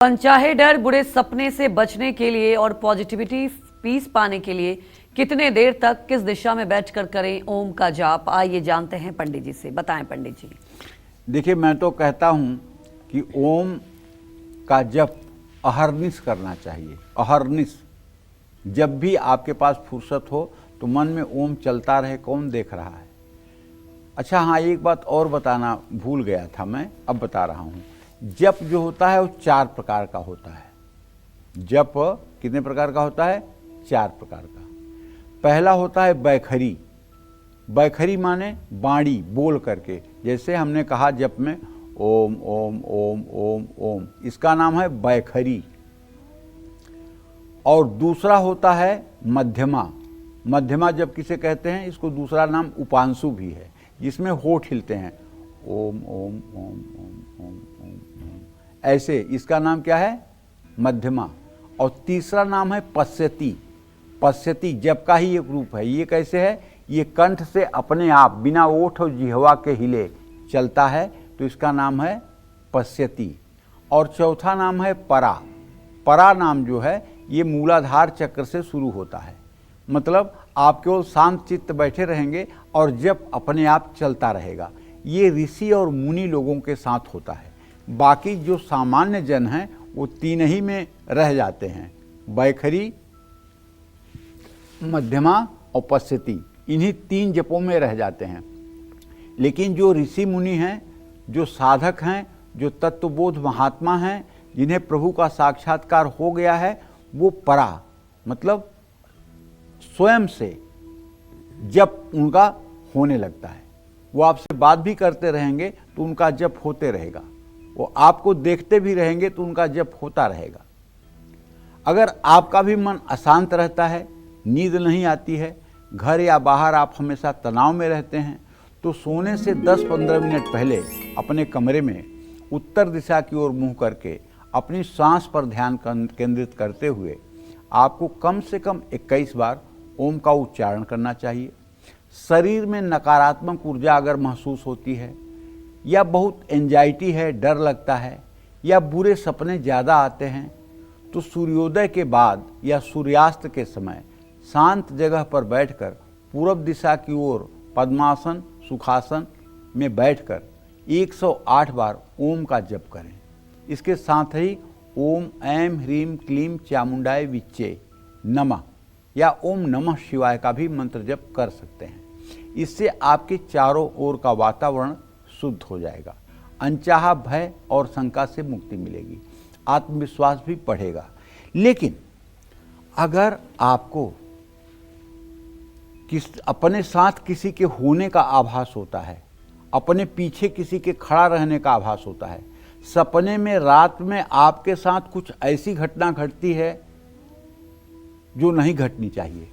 अनचाहे डर, बुरे सपने से बचने के लिए और पॉजिटिविटी पीस पाने के लिए कितने देर तक किस दिशा में बैठकर करें ओम का जाप, आइए जानते हैं पंडित जी से। बताएं पंडित जी। देखिए, मैं तो कहता हूं कि ओम का जप अहर्निश करना चाहिए। अहर्निश, जब भी आपके पास फुर्सत हो तो मन में ओम चलता रहे, कौन देख रहा है। अच्छा हाँ, एक बात और बताना भूल गया था, मैं अब बता रहा हूँ। जप जो होता है वो 4 प्रकार का होता है। जप कितने प्रकार का होता है? 4 प्रकार का। पहला होता है बैखरी। बैखरी माने बाणी बोल करके, जैसे हमने कहा जप में ओम ओम ओम ओम ओम, इसका नाम है बैखरी। और दूसरा होता है मध्यमा। मध्यमा जप किसे कहते हैं? इसको दूसरा नाम उपांशु भी है, जिसमें होठ हिलते हैं, ओम ओम ओम ओम ओम ओम ओम, ऐसे, इसका नाम क्या है? मध्यमा। और तीसरा नाम है पश्यति। पश्यति जप का ही एक रूप है। ये कैसे है? ये कंठ से अपने आप बिना ओठ और जिह्वा के हिले चलता है, तो इसका नाम है पश्यति। और चौथा नाम है परा। परा नाम जो है ये मूलाधार चक्र से शुरू होता है। मतलब आप केवल शांत चित्त बैठे रहेंगे और जप अपने आप चलता रहेगा। ये ऋषि और मुनि लोगों के साथ होता है। बाकी जो सामान्य जन हैं वो 3 ही में रह जाते हैं, बैखरी, मध्यमा और पश्यति। इन्हीं 3 जपों में रह जाते हैं। लेकिन जो ऋषि मुनि हैं, जो साधक हैं, जो तत्वबोध महात्मा हैं, जिन्हें प्रभु का साक्षात्कार हो गया है, वो परा मतलब स्वयं से जप उनका होने लगता है। वो आपसे बात भी करते रहेंगे तो उनका जप होते रहेगा। वो आपको देखते भी रहेंगे तो उनका जप होता रहेगा। अगर आपका भी मन अशांत रहता है, नींद नहीं आती है, घर या बाहर आप हमेशा तनाव में रहते हैं, तो सोने से 10-15 मिनट पहले अपने कमरे में उत्तर दिशा की ओर मुंह करके अपनी सांस पर ध्यान केंद्रित करते हुए आपको कम से कम 21 बार ओम का उच्चारण करना चाहिए। शरीर में नकारात्मक ऊर्जा अगर महसूस होती है, या बहुत एंजाइटी है, डर लगता है, या बुरे सपने ज़्यादा आते हैं, तो सूर्योदय के बाद या सूर्यास्त के समय शांत जगह पर बैठकर पूरब दिशा की ओर पद्मासन सुखासन में बैठकर 108 बार ओम का जप करें। इसके साथ ही ओम ऐं ह्रीं क्लीं चामुंडाय विच्चे नमः या ओम नमः शिवाय का भी मंत्र जप कर सकते हैं। इससे आपके चारों ओर का वातावरण शुद्ध हो जाएगा। अनचाहा भय और शंका से मुक्ति मिलेगी, आत्मविश्वास भी बढ़ेगा। लेकिन अगर आपको अपने साथ किसी के होने का आभास होता है, अपने पीछे किसी के खड़ा रहने का आभास होता है, सपने में रात में आपके साथ कुछ ऐसी घटना घटती है जो नहीं घटनी चाहिए,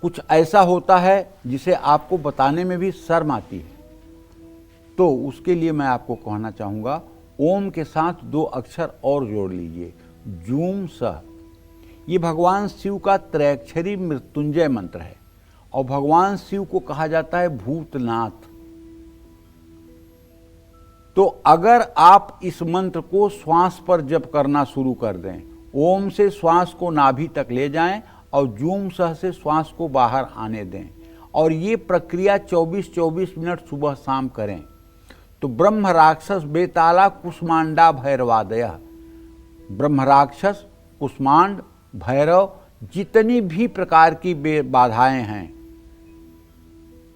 कुछ ऐसा होता है जिसे आपको बताने में भी शर्म आती है, तो उसके लिए मैं आपको कहना चाहूँगा, ओम के साथ 2 अक्षर और जोड़ लीजिए, जूम सह। ये भगवान शिव का त्रैक्षरी मृत्युंजय मंत्र है और भगवान शिव को कहा जाता है भूतनाथ। तो अगर आप इस मंत्र को श्वास पर जप करना शुरू कर दें, ओम से श्वास को नाभि तक ले जाएं और जूम सह से श्वास को बाहर आने दें, और ये प्रक्रिया 24-24 मिनट सुबह शाम करें, तो ब्रह्म राक्षस बेताला कुष्मांडा भैरवादय, ब्रह्म राक्षस, कुष्मांड, भैरव, जितनी भी प्रकार की बाधाएं हैं,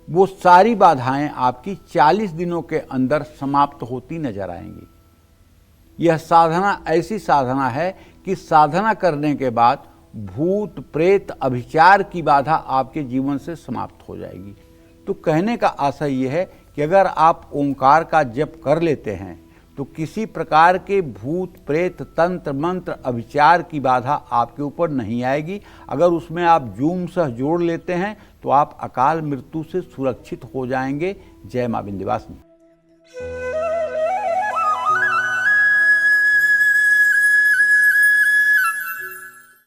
वो सारी बाधाएं आपकी 40 दिनों के अंदर समाप्त होती नजर आएंगी। यह साधना ऐसी साधना है कि साधना करने के बाद भूत प्रेत अभिचार की बाधा आपके जीवन से समाप्त हो जाएगी। तो कहने का आशय यह है कि अगर आप ओंकार का जप कर लेते हैं तो किसी प्रकार के भूत प्रेत तंत्र मंत्र अभिचार की बाधा आपके ऊपर नहीं आएगी। अगर उसमें आप जूम सह जोड़ लेते हैं तो आप अकाल मृत्यु से सुरक्षित हो जाएंगे। जय मां विंध्यवासिनी।